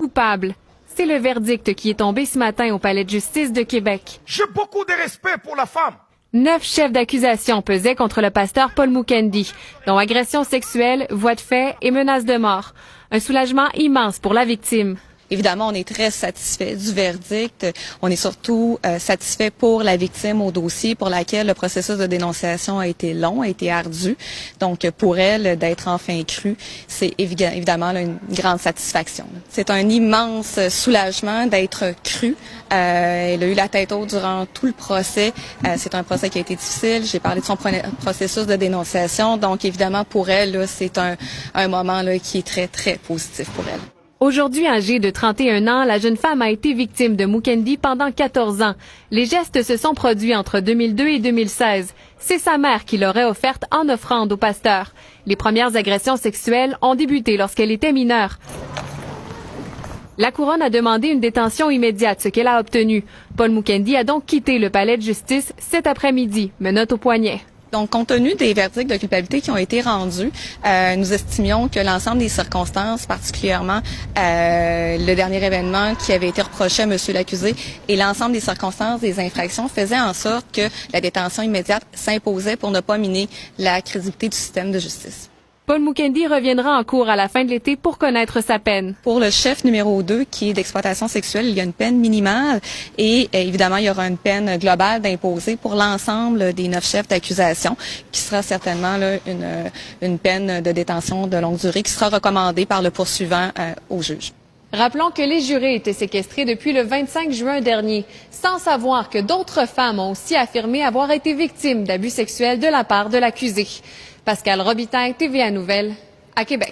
Coupable. C'est le verdict qui est tombé ce matin au Palais de justice de Québec. J'ai beaucoup de respect pour la femme. 9 chefs d'accusation pesaient contre le pasteur Paul Mukendi, dont agression sexuelle, voies de fait et menaces de mort. Un soulagement immense pour la victime. Évidemment, on est très satisfait du verdict. On est surtout satisfait pour la victime au dossier pour laquelle le processus de dénonciation a été long, a été ardu. Donc, pour elle, d'être enfin crue, c'est évidemment là, une grande satisfaction. C'est un immense soulagement d'être crue. Elle a eu la tête haute durant tout le procès. C'est un procès qui a été difficile. J'ai parlé de son processus de dénonciation. Donc, évidemment, pour elle, là, c'est un moment là, qui est très, très positif pour elle. Aujourd'hui âgée de 31 ans, la jeune femme a été victime de Mukendi pendant 14 ans. Les gestes se sont produits entre 2002 et 2016. C'est sa mère qui l'aurait offerte en offrande au pasteur. Les premières agressions sexuelles ont débuté lorsqu'elle était mineure. La couronne a demandé une détention immédiate, ce qu'elle a obtenu. Paul Mukendi a donc quitté le palais de justice cet après-midi, menottes au poignet. Donc, compte tenu des verdicts de culpabilité qui ont été rendus, nous estimions que l'ensemble des circonstances, particulièrement le dernier événement qui avait été reproché à monsieur l'accusé et l'ensemble des circonstances des infractions faisaient en sorte que la détention immédiate s'imposait pour ne pas miner la crédibilité du système de justice. Paul Mukendi reviendra en cours à la fin de l'été pour connaître sa peine. Pour le chef numéro 2, qui est d'exploitation sexuelle, il y a une peine minimale et évidemment, il y aura une peine globale d'imposer pour l'ensemble des 9 chefs d'accusation, qui sera certainement là, une peine de détention de longue durée qui sera recommandée par le poursuivant au juge. Rappelons que les jurés étaient séquestrés depuis le 25 juin dernier, sans savoir que d'autres femmes ont aussi affirmé avoir été victimes d'abus sexuels de la part de l'accusé. Pascal Robitaille, TVA Nouvelles, à Québec.